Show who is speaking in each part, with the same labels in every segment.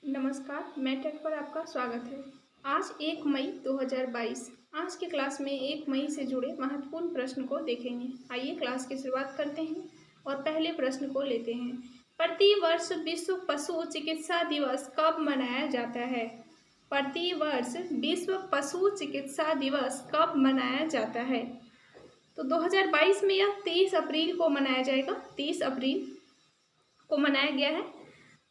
Speaker 1: नमस्कार, मैं टेक पर आपका स्वागत है। आज 1 मई 2022। आज की क्लास में 1 मई से जुड़े महत्वपूर्ण प्रश्न को देखेंगे। आइए क्लास की शुरुआत करते हैं और पहले प्रश्न को लेते हैं। प्रति वर्ष विश्व पशु चिकित्सा दिवस कब मनाया जाता है? प्रति वर्ष विश्व पशु चिकित्सा दिवस कब मनाया जाता है? तो 2022 में यह 30 अप्रैल को मनाया जाएगा। 30 अप्रैल को मनाया गया है।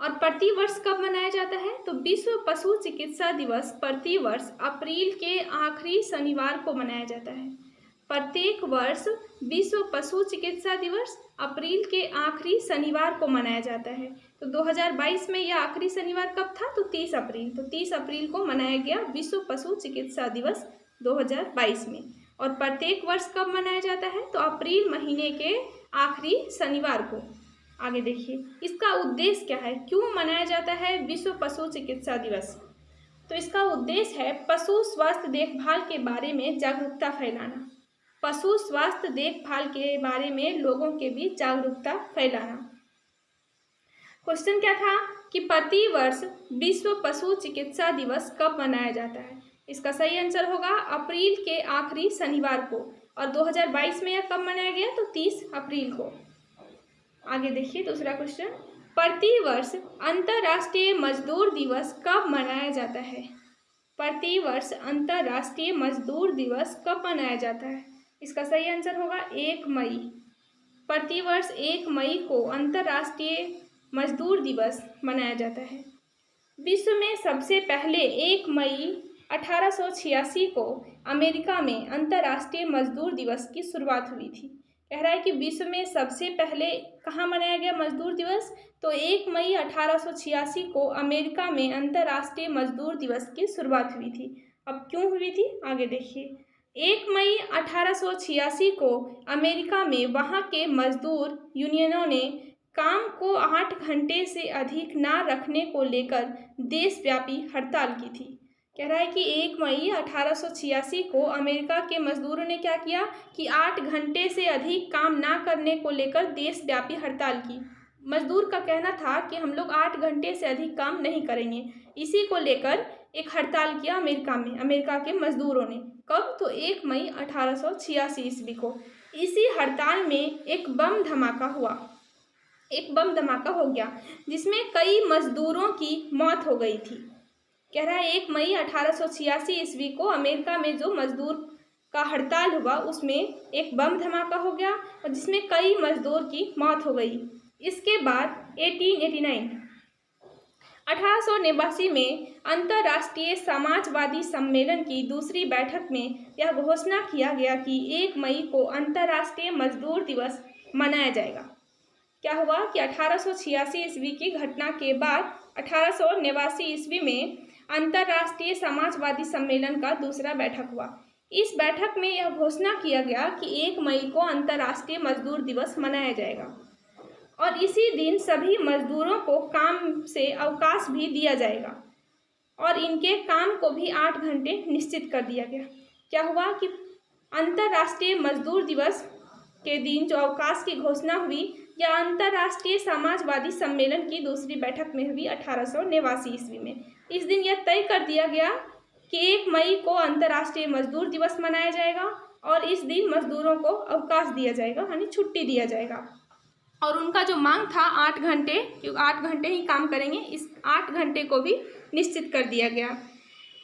Speaker 1: और प्रति वर्ष कब मनाया जाता है? तो विश्व पशु चिकित्सा दिवस प्रति वर्ष अप्रैल के आखिरी शनिवार को मनाया जाता है। प्रत्येक वर्ष विश्व पशु चिकित्सा दिवस अप्रैल के आखिरी शनिवार को मनाया जाता है। तो 2022 में यह आखिरी शनिवार कब था? तो 30 अप्रैल। तो 30 अप्रैल को मनाया गया विश्व पशु चिकित्सा दिवस 2022 में। और प्रत्येक वर्ष कब मनाया जाता है? तो अप्रैल महीने के आखिरी शनिवार को। आगे देखिए, इसका उद्देश्य क्या है? क्यों मनाया जाता है विश्व पशु चिकित्सा दिवस? तो इसका उद्देश्य है पशु स्वास्थ्य देखभाल के बारे में जागरूकता फैलाना। पशु स्वास्थ्य देखभाल के बारे में लोगों के बीच जागरूकता फैलाना। क्वेश्चन क्या था कि प्रति वर्ष विश्व पशु चिकित्सा दिवस कब मनाया जाता है? इसका सही आंसर होगा अप्रैल के आखिरी शनिवार को। और 2022 में यह कब मनाया गया? तो 30 अप्रैल को। आगे देखिए दूसरा क्वेश्चन, प्रति वर्ष अंतर्राष्ट्रीय मजदूर दिवस कब मनाया जाता है? प्रति वर्ष अंतर्राष्ट्रीय मजदूर दिवस कब मनाया जाता है? इसका सही आंसर होगा 1 मई। प्रति वर्ष 1 मई को अंतर्राष्ट्रीय मजदूर दिवस मनाया जाता है। विश्व में सबसे पहले 1 मई 1886 को अमेरिका में अंतर्राष्ट्रीय मजदूर दिवस की शुरुआत हुई थी। कह रहा है कि विश्व में सबसे पहले कहाँ मनाया गया मजदूर दिवस? तो 1 मई 1886 को अमेरिका में अंतर्राष्ट्रीय मजदूर दिवस की शुरुआत हुई थी। अब क्यों हुई थी? आगे देखिए, 1 मई 1886 को अमेरिका में वहाँ के मजदूर यूनियनों ने काम को 8 घंटे से अधिक ना रखने को लेकर देशव्यापी हड़ताल की थी। कह रहा है कि 1 मई 1886 को अमेरिका के मजदूरों ने क्या किया कि 8 घंटे से अधिक काम ना करने को लेकर देशव्यापी हड़ताल की। मजदूर का कहना था कि हम लोग 8 घंटे से अधिक काम नहीं करेंगे। इसी को लेकर एक हड़ताल किया अमेरिका में, अमेरिका के मजदूरों ने। कब? तो 1 मई 1886 ईस्वी को। इसी हड़ताल में एक बम धमाका हुआ, एक बम धमाका हो गया जिसमें कई मजदूरों की मौत हो गई थी। कह रहा है 1 मई 1886 ईस्वी को अमेरिका में जो मजदूर का हड़ताल हुआ उसमें एक बम धमाका हो गया और जिसमें कई मजदूर की मौत हो गई। इसके बाद 1889 में अंतर्राष्ट्रीय समाजवादी सम्मेलन की दूसरी बैठक में यह घोषणा किया गया कि 1 मई को अंतर्राष्ट्रीय मजदूर दिवस मनाया जाएगा। क्या हुआ कि 1886 ईस्वी की घटना के बाद 1889 ईस्वी में अंतर्राष्ट्रीय समाजवादी सम्मेलन का दूसरा बैठक हुआ। इस बैठक में यह घोषणा किया गया कि 1 मई को अंतर्राष्ट्रीय मजदूर दिवस मनाया जाएगा और इसी दिन सभी मजदूरों को काम से अवकाश भी दिया जाएगा और इनके काम को भी 8 घंटे निश्चित कर दिया गया। क्या हुआ कि अंतर्राष्ट्रीय मजदूर दिवस के दिन जो अवकाश की घोषणा हुई यह अंतर्राष्ट्रीय समाजवादी सम्मेलन की दूसरी बैठक में हुई 1889 ईस्वी में। इस दिन यह तय कर दिया गया कि 1 मई को अंतर्राष्ट्रीय मजदूर दिवस मनाया जाएगा और इस दिन मजदूरों को अवकाश दिया जाएगा, यानी छुट्टी दिया जाएगा। और उनका जो मांग था 8 घंटे, क्योंकि 8 घंटे ही काम करेंगे, इस 8 घंटे को भी निश्चित कर दिया गया।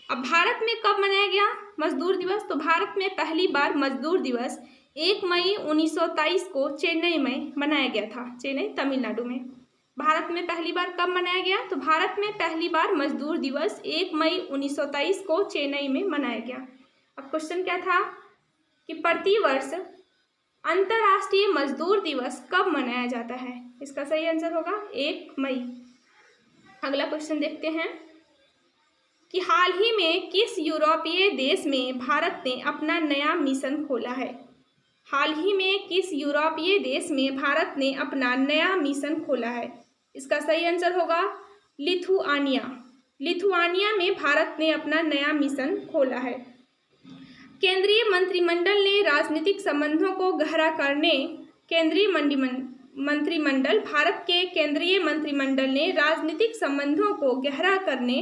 Speaker 1: अब भारत में कब मनाया गया मजदूर दिवस? तो भारत में पहली बार मजदूर दिवस 1 मई 1923 को चेन्नई में मनाया गया था, चेन्नई तमिलनाडु में। भारत में पहली बार कब मनाया गया? तो भारत में पहली बार मजदूर दिवस 1 मई 1923 को चेन्नई में मनाया गया। अब क्वेश्चन क्या था कि प्रति वर्ष अंतर्राष्ट्रीय मजदूर दिवस कब मनाया जाता है? इसका सही आंसर होगा 1 मई। अगला क्वेश्चन देखते हैं कि हाल ही में किस यूरोपीय देश में भारत ने अपना नया मिशन खोला है? हाल ही में किस यूरोपीय देश में भारत ने अपना नया मिशन खोला है? इसका सही आंसर होगा लिथुआनिया। लिथुआनिया में भारत ने अपना नया मिशन खोला है। केंद्रीय मंत्रिमंडल ने राजनीतिक संबंधों को गहरा करने केंद्रीय मंत्रिमंडल भारत के केंद्रीय मंत्रिमंडल ने राजनीतिक संबंधों को गहरा करने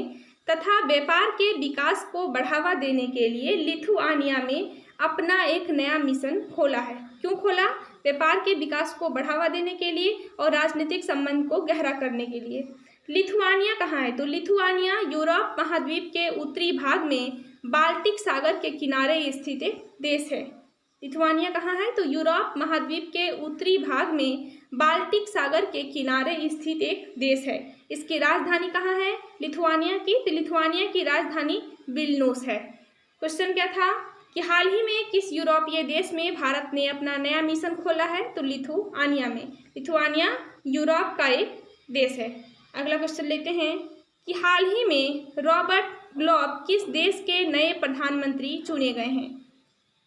Speaker 1: तथा व्यापार के विकास को बढ़ावा देने के लिए लिथुआनिया में अपना एक नया मिशन खोला है। क्यों खोला? व्यापार के विकास को बढ़ावा देने के लिए और राजनीतिक संबंध को गहरा करने के लिए। लिथुआनिया कहाँ है? तो लिथुआनिया यूरोप महाद्वीप के उत्तरी भाग में बाल्टिक सागर के किनारे स्थित एक देश है। लिथुआनिया कहाँ है? तो यूरोप महाद्वीप के उत्तरी भाग में बाल्टिक सागर के किनारे स्थित एक देश है। इसकी राजधानी कहाँ है लिथुआनिया की? तो लिथुआनिया की राजधानी विल्नुस है। क्वेश्चन क्या था कि हाल ही में किस यूरोपीय देश में भारत ने अपना नया मिशन खोला है? तो लिथुआनिया में। लिथुआनिया यूरोप का एक देश है। अगला क्वेश्चन लेते हैं कि हाल ही में रॉबर्ट ग्लोब किस देश के नए प्रधानमंत्री चुने गए हैं?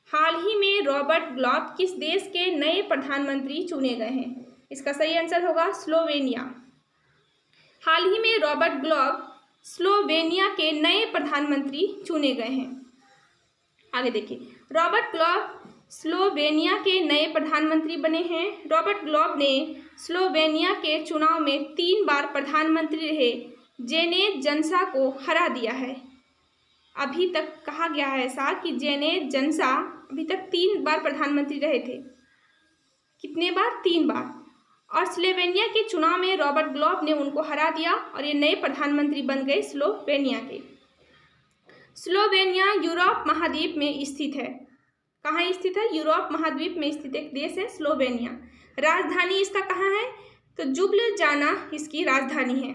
Speaker 1: हाल ही में रॉबर्ट ग्लोब किस देश के नए प्रधानमंत्री चुने गए हैं? इसका सही आंसर होगा स्लोवेनिया। हाल ही में रॉबर्ट ग्लोब स्लोवेनिया के नए प्रधानमंत्री चुने गए हैं। आगे देखिए, रॉबर्ट ग्लोब स्लोवेनिया के नए प्रधानमंत्री बने हैं। रॉबर्ट ग्लोब ने स्लोवेनिया के चुनाव में 3 बार प्रधानमंत्री रहे जेनेज जन्सा को हरा दिया है। अभी तक कहा गया है ऐसा कि जेनेज जन्सा अभी तक 3 बार प्रधानमंत्री रहे थे। कितने बार? 3 बार। और स्लोवेनिया के चुनाव में रॉबर्ट ग्लोब ने उनको हरा दिया और ये नए प्रधानमंत्री बन गए स्लोवेनिया के। स्लोवेनिया यूरोप महाद्वीप में स्थित है। कहाँ स्थित है? यूरोप महाद्वीप में स्थित एक देश है स्लोवेनिया। राजधानी इसका कहाँ है? तो जुब्लिजाना इसकी राजधानी है।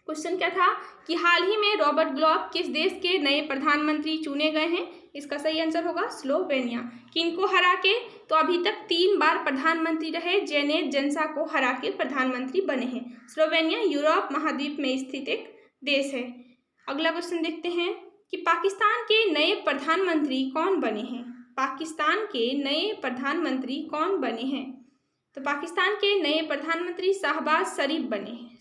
Speaker 1: क्वेश्चन क्या था कि हाल ही में रॉबर्ट ग्लोब किस देश के नए प्रधानमंत्री चुने गए हैं? इसका सही आंसर होगा स्लोवेनिया। किनको हरा के? तो अभी तक 3 बार प्रधानमंत्री रहे जेनेज जन्सा को हरा के प्रधानमंत्री बने हैं। स्लोवेनिया यूरोप महाद्वीप में स्थित एक देश है। अगला क्वेश्चन देखते हैं कि पाकिस्तान के नए प्रधानमंत्री कौन बने हैं? पाकिस्तान के नए प्रधानमंत्री कौन बने हैं? तो पाकिस्तान के नए प्रधानमंत्री शाहबाज शरीफ बने हैं।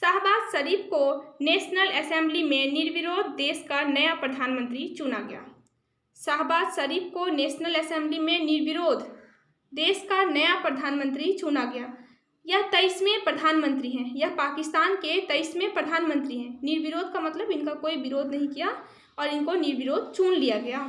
Speaker 1: शाहबाज शरीफ को नेशनल असेंबली में निर्विरोध देश का नया प्रधानमंत्री चुना गया। शाहबाज शरीफ को नेशनल असेंबली में निर्विरोध देश का नया प्रधानमंत्री चुना गया। यह 23वें प्रधानमंत्री हैं। यह पाकिस्तान के 23वें प्रधानमंत्री हैं। निर्विरोध का मतलब इनका कोई विरोध नहीं किया और इनको निर्विरोध चुन लिया गया।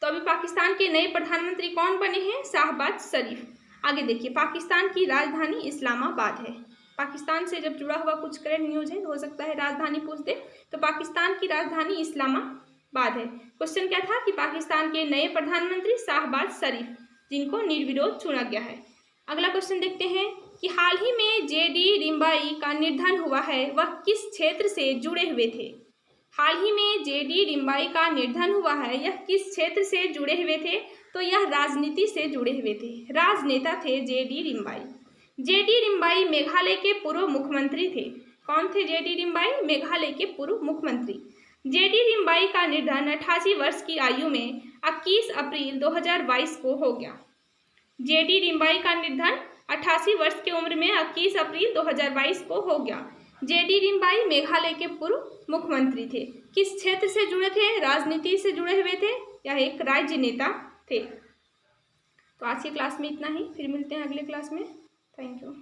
Speaker 1: तो अभी पाकिस्तान के नए प्रधानमंत्री कौन बने हैं? शाहबाज शरीफ। आगे देखिए, पाकिस्तान की राजधानी इस्लामाबाद है। पाकिस्तान से जब जुड़ा हुआ कुछ करंट न्यूज है, हो सकता है राजधानी पूछ दे, तो पाकिस्तान की राजधानी इस्लामाबाद है। क्वेश्चन क्या था कि पाकिस्तान के नए प्रधानमंत्री शाहबाज शरीफ, जिनको निर्विरोध चुना गया है। अगला क्वेश्चन देखते हैं कि हाल ही में जेडी रिम्बाई का निधन हुआ है, वह किस क्षेत्र से जुड़े हुए थे? हाल ही में जेडी रिम्बाई का निधन हुआ है, यह किस क्षेत्र से जुड़े हुए थे? तो यह राजनीति से जुड़े हुए थे, राजनेता थे जेडी रिम्बाई। जेडी रिम्बाई मेघालय के पूर्व मुख्यमंत्री थे। कौन थे जेडी रिम्बाई? मेघालय के पूर्व मुख्यमंत्री। जेडी रिम्बाई का निधन 88 वर्ष की आयु में 21 अप्रैल 2022 को हो गया। जेडी रिम्बाई का निधन 88 वर्ष की उम्र में 21 अप्रैल 2022 को हो गया। जेडी रिम्बाई मेघालय के पूर्व मुख्यमंत्री थे। किस क्षेत्र से जुड़े थे? राजनीति से जुड़े हुए थे। यह एक राज्य नेता थे। तो आज की क्लास में इतना ही, फिर मिलते हैं अगले क्लास में। Thank you.